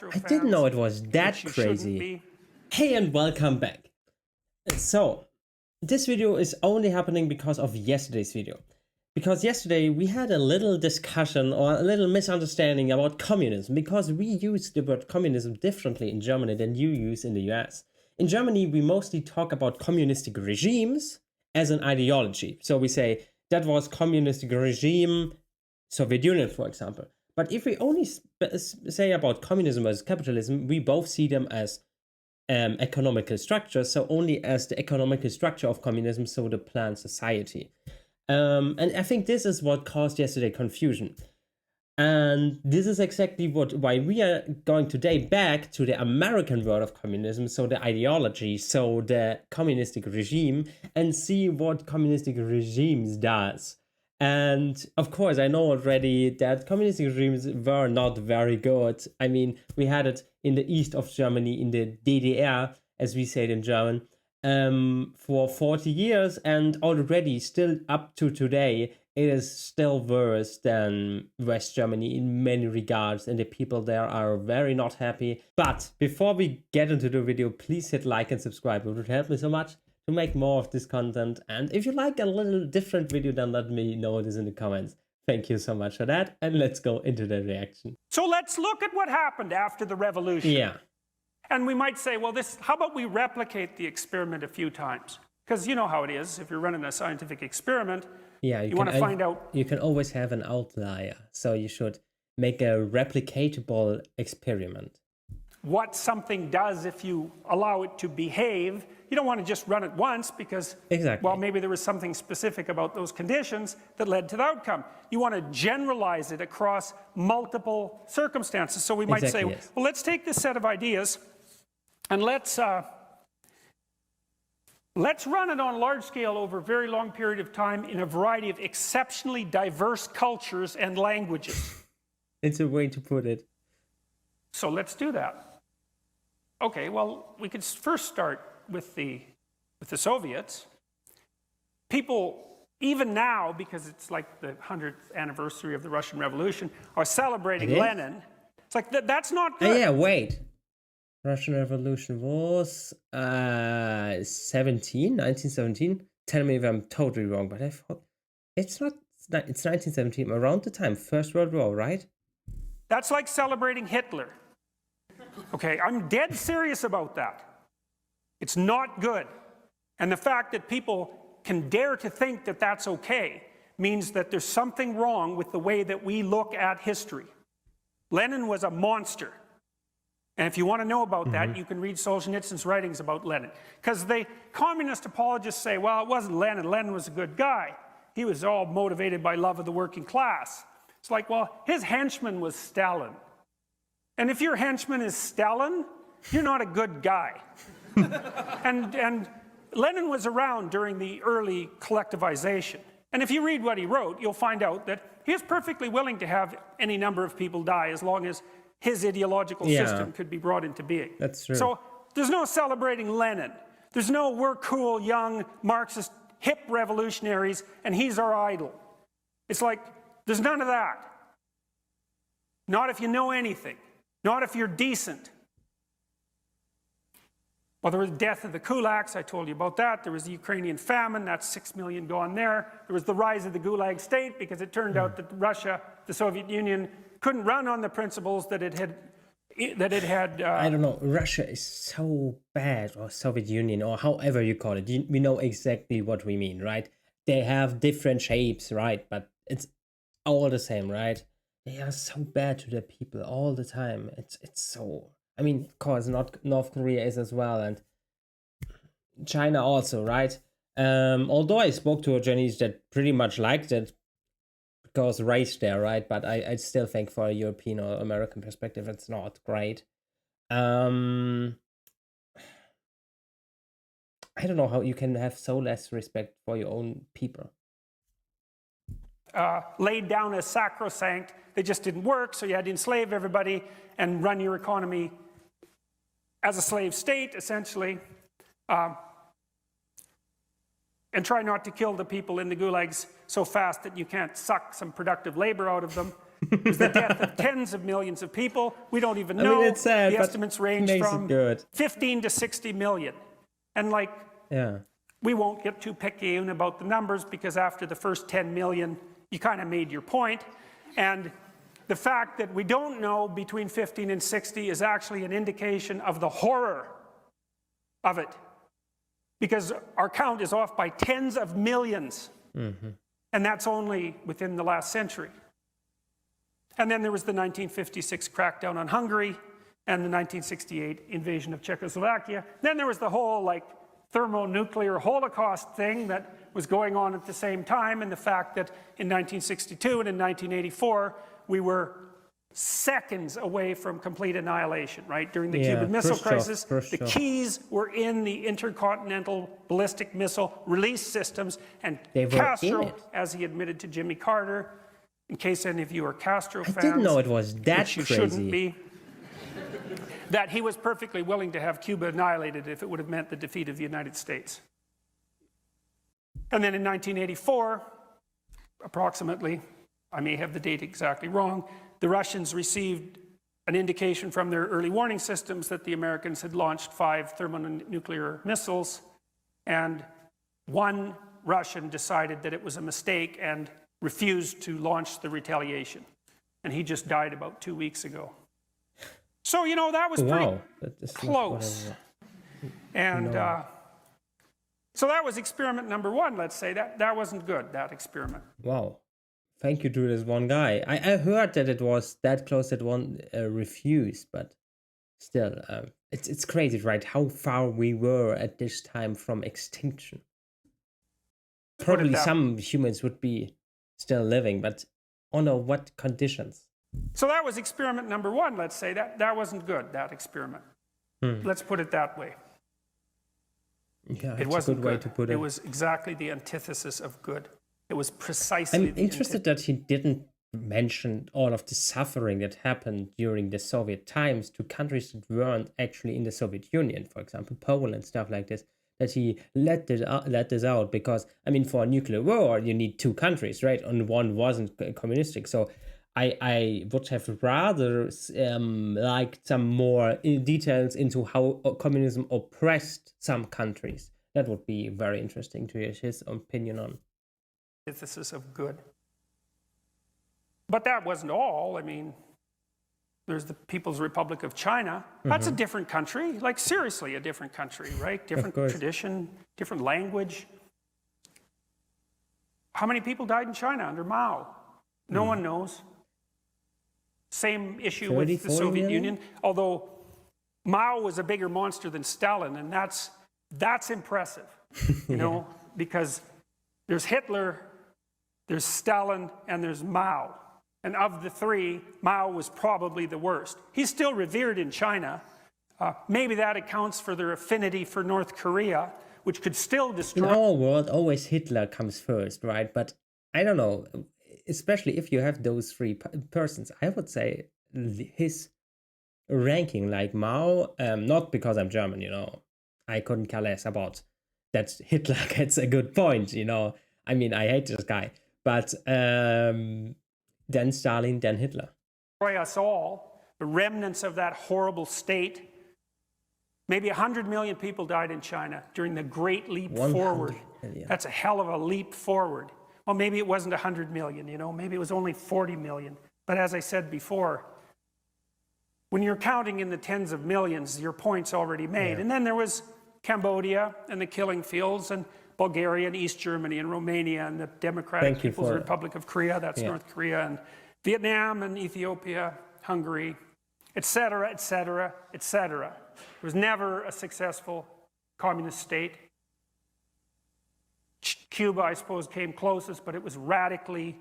I didn't know it was that crazy. Hey and welcome back. So, this video is only happening because of yesterday's video. Because yesterday we had a little discussion or a little misunderstanding about communism, because we use the word communism differently in Germany than you use in the US. In Germany, we mostly talk about communistic regimes as an ideology. So we say that was communistic regime, Soviet Union, for example. But if we only say about communism versus capitalism, we both see them as economical structures, so only as the economical structure of communism, so the planned society. And I think this is what caused yesterday confusion. And this is exactly why we are going today back to the American word of communism, so the ideology, so the communistic regime, and see what communistic regimes does. And of course, I know already that communistic regimes were not very good. I mean, we had it in the east of Germany, in the DDR, as we say it in German, for 40 years, and already still up to today, it is still worse than West Germany in many regards, and the people there are very not happy. But before we get into the video, please hit like and subscribe. It would help me so much to make more of this content. And if you like a little different video, then let me know this in the comments. Thank you so much for that, and let's go into the reaction. So let's look at what happened after the revolution. Yeah. And we might say, well, how about we replicate the experiment a few times? Because you know how it is, if you're running a scientific experiment, yeah, you want to find out. You can always have an outlier, so you should make a replicatable experiment. What something does if you allow it to behave. You don't want to just run it once because, well, maybe there was something specific about those conditions that led to the outcome. You want to generalize it across multiple circumstances. So we might say, well, let's take this set of ideas and let's run it on a large scale over a very long period of time in a variety of exceptionally diverse cultures and languages. It's a way to put it. So let's do that. Okay, well, we could first start with the Soviets. People, even now, because it's like the 100th anniversary of the Russian Revolution, are celebrating Lenin. It's like, that's not good. Oh, yeah, wait. Russian Revolution was 1917? Tell me if I'm totally wrong, but I thought it's not. It's 1917, around the time, First World War, right? That's like celebrating Hitler. Okay, I'm dead serious about that. It's not good. And the fact that people can dare to think that that's okay means that there's something wrong with the way that we look at history. Lenin was a monster. And if you want to know about that, you can read Solzhenitsyn's writings about Lenin. Because the communist apologists say, well, it wasn't Lenin. Lenin was a good guy. He was all motivated by love of the working class. It's like, well, his henchman was Stalin. And if your henchman is Stalin, you're not a good guy. and Lenin was around during the early collectivization. And if you read what he wrote, you'll find out that he was perfectly willing to have any number of people die as long as his ideological system could be brought into being. That's true. So there's no celebrating Lenin. There's no we're cool, young, Marxist, hip revolutionaries, and he's our idol. It's like, there's none of that. Not if you know anything. Not if you're decent. Well, there was the death of the kulaks, I told you about that. There was the Ukrainian famine, that's 6 million gone there. There was the rise of the Gulag state because it turned out that Russia, the Soviet Union, couldn't run on the principles that it had. I don't know, Russia is so bad, or Soviet Union, or however you call it. We know exactly what we mean, right? They have different shapes, right? But it's all the same, right? They are so bad to their people all the time. It's so... I mean, of course, North Korea is as well, and China also, right? Although I spoke to a Chinese that pretty much liked it because race there, right? But I still think for a European or American perspective, it's not great. I don't know how you can have so less respect for your own people. Laid down as sacrosanct. They just didn't work, so you had to enslave everybody and run your economy as a slave state, essentially, and try not to kill the people in the gulags so fast that you can't suck some productive labor out of them. It was the death of tens of millions of people. We don't even know. I mean, it's sad, the but estimates it range makes from it good. 15 to 60 million. And like, Yeah. we won't get too picayune about the numbers because after the first 10 million, you kind of made your point. And the fact that we don't know between 15 and 60 is actually an indication of the horror of it. Because our count is off by tens of millions. And that's only within the last century. And then there was the 1956 crackdown on Hungary and the 1968 invasion of Czechoslovakia. Then there was the whole like thermonuclear holocaust thing that was going on at the same time, and the fact that in 1962 and in 1984 we were seconds away from complete annihilation, right? During the Cuban Missile Crisis, the keys were in the intercontinental ballistic missile release systems, and Castro, as he admitted to Jimmy Carter, in case any of you are Castro fans, I didn't know it was that which you shouldn't be, that he was perfectly willing to have Cuba annihilated if it would have meant the defeat of the United States. And then in 1984, approximately, I may have the date exactly wrong, the Russians received an indication from their early warning systems that the Americans had launched 5 thermonuclear missiles, and one Russian decided that it was a mistake and refused to launch the retaliation. And he just died about 2 weeks ago. So, you know, that was pretty close. And so that was experiment number 1, let's say. That wasn't good, that experiment. Wow. Thank you to this one guy. I heard that it was that close that one refused, but still, it's crazy, right? How far we were at this time from extinction. Probably some humans would be still living, but under what conditions? So that was experiment number 1, let's say. That wasn't good, that experiment. Let's put it that way. Yeah, it wasn't a good good. way to put it. It was exactly the antithesis of good. It was precisely. I'm interested that he didn't mention all of the suffering that happened during the Soviet times to countries that weren't actually in the Soviet Union, for example, Poland and stuff like this. That he let this out because, I mean, for a nuclear war, you need 2 countries, right? And one wasn't communistic. So I would have rather liked some more details into how communism oppressed some countries. That would be very interesting to hear his opinion on. Antithesis of good. But that wasn't all. I mean, there's the People's Republic of China. That's a different country. Like, seriously, a different country, right? Different tradition, different language. How many people died in China under Mao? No one knows. Same issue with the Soviet Union. Although Mao was a bigger monster than Stalin, and that's impressive, you know, because there's Hitler, there's Stalin, and there's Mao. And of the 3, Mao was probably the worst. He's still revered in China. Maybe that accounts for their affinity for North Korea, which could still destroy... In our world, always Hitler comes first, right? But I don't know, especially if you have those 3 persons, I would say his ranking, like Mao, not because I'm German, you know, I couldn't care less about that Hitler gets a good point, you know. I mean, I hate this guy. But then Stalin, then Hitler. Destroy us all, the remnants of that horrible state. Maybe 100 million people died in China during the Great Leap Forward. Million. That's a hell of a leap forward. Well, maybe it wasn't 100 million, you know, maybe it was only 40 million. But as I said before, when you're counting in the tens of millions, your point's already made. Yeah. And then there was Cambodia and the killing fields, and Bulgaria and East Germany and Romania and the Democratic People's Republic of Korea, that's North Korea, and Vietnam and Ethiopia, Hungary, etc., etc., etc. It was never a successful communist state. Cuba, I suppose, came closest, but it was radically...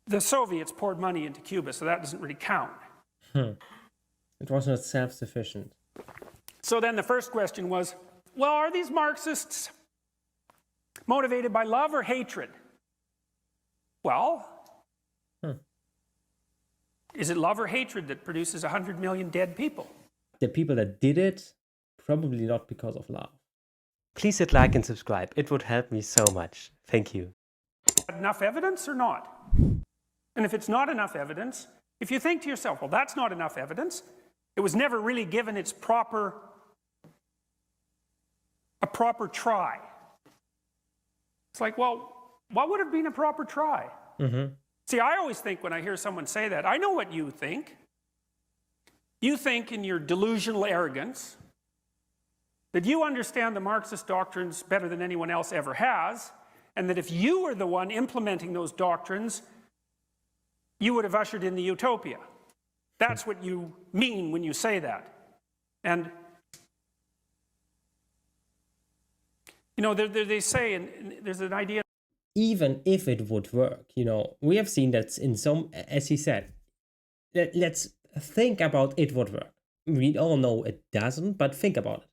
the Soviets poured money into Cuba, so that doesn't really count. It was not self-sufficient. So then the first question was, well, are these Marxists motivated by love or hatred? Well, is it love or hatred that produces 100 million dead people? The people that did it, probably not because of love. Please hit like and subscribe. It would help me so much. Thank you. enough evidence or not? And if it's not enough evidence, if you think to yourself, well, that's not enough evidence, it was never really given its proper try. It's like, well, what would have been a proper try? See, I always think when I hear someone say that, I know what you think. You think in your delusional arrogance that you understand the Marxist doctrines better than anyone else ever has, and that if you were the one implementing those doctrines, you would have ushered in the utopia. That's what you mean when you say that. And, you know, they say, and there's an idea. Even if it would work, you know, we have seen that in some, as he said, let's think about it would work. We all know it doesn't, but think about it.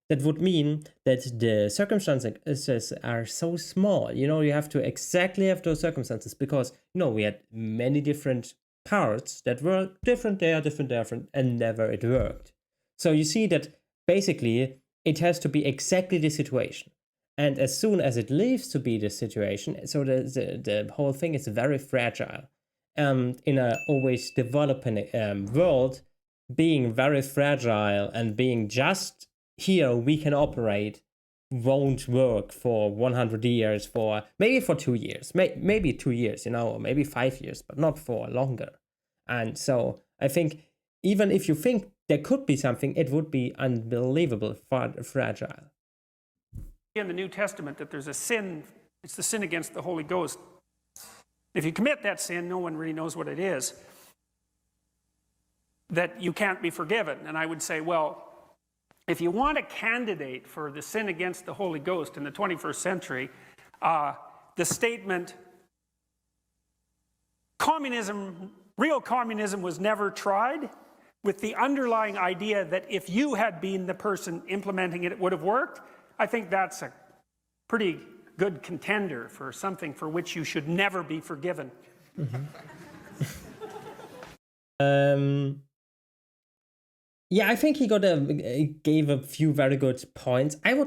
That would mean that the circumstances are so small. You know, you have to exactly have those circumstances because, you know, we had many different parts that were different there, and never it worked. So you see that basically it has to be exactly the situation. And as soon as it leaves to be the situation, so the whole thing is very fragile. In a always developing world, being very fragile and being just here we can operate won't work for 100 years, for maybe for 2 years, maybe 2 years, you know, or maybe 5 years, but not for longer. And so I think even if you think there could be something, it would be unbelievable fragile. In the New Testament that there's a sin, it's the sin against the Holy Ghost. If you commit that sin, no one really knows what it is, that you can't be forgiven. And I would say, well, if you want a candidate for the sin against the Holy Ghost in the 21st century, the statement, real communism was never tried, with the underlying idea that if you had been the person implementing it, it would have worked, I think that's a pretty good contender for something for which you should never be forgiven. Yeah, I think he gave a few very good points. I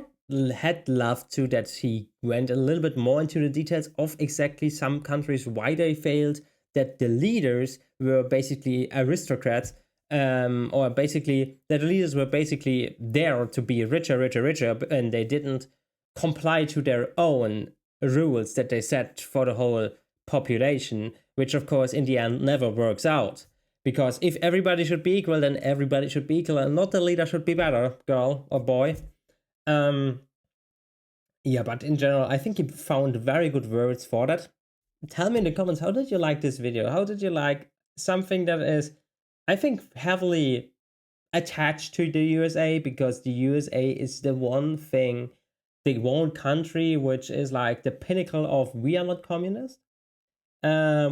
had loved to that he went a little bit more into the details of exactly some countries, why they failed, that the leaders were basically aristocrats, or basically that the leaders were basically there to be richer, and they didn't comply to their own rules that they set for the whole population, which of course in the end never works out. Because if everybody should be equal, then everybody should be equal, and not the leader should be better, girl or boy. Yeah, but in general, I think he found very good words for that. Tell me in the comments, how did you like this video? How did you like something that is, I think, heavily attached to the USA, because the USA is the one thing, the one country which is like the pinnacle of we are not communist.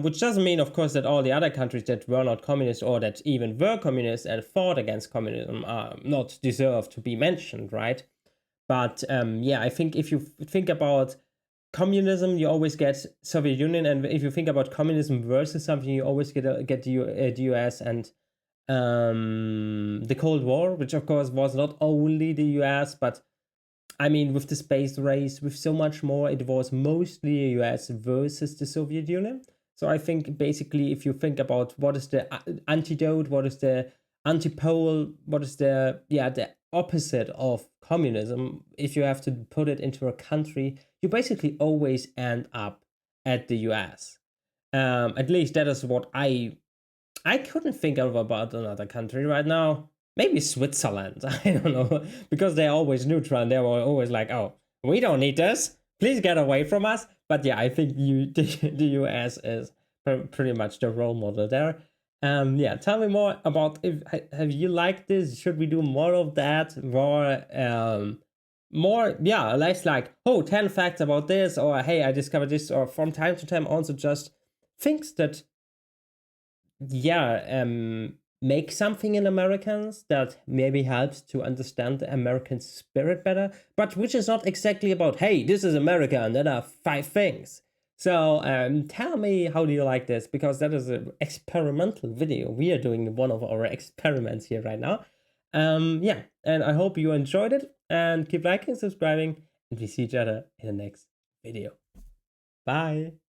Which doesn't mean, of course, that all the other countries that were not communist or that even were communist and fought against communism are not deserve to be mentioned, right? But yeah, I think if you think about communism, you always get Soviet Union, and if you think about communism versus something, you always get the US and the Cold War, which of course was not only the US, but I mean, with the space race, with so much more, it was mostly the US versus the Soviet Union. So I think basically, if you think about what is the antidote, what is the antipole, what is the opposite of communism, if you have to put it into a country, you basically always end up at the US. At least that is what I couldn't think of about another country right now. Maybe Switzerland, I don't know, because they're always neutral and they were always like, oh, we don't need this, please get away from us. But yeah, I think the US is pretty much the role model there. Yeah, tell me more about, have you liked this? Should we do more of that? Less like, oh, 10 facts about this, or hey, I discovered this, or from time to time also just things that, make something in Americans that maybe helps to understand the American spirit better, but which is not exactly about, hey, this is America and there are 5 things. So tell me, how do you like this? Because that is an experimental video. We are doing one of our experiments here right now. Yeah, and I hope you enjoyed it, and keep liking, subscribing, and we see each other in the next video. Bye.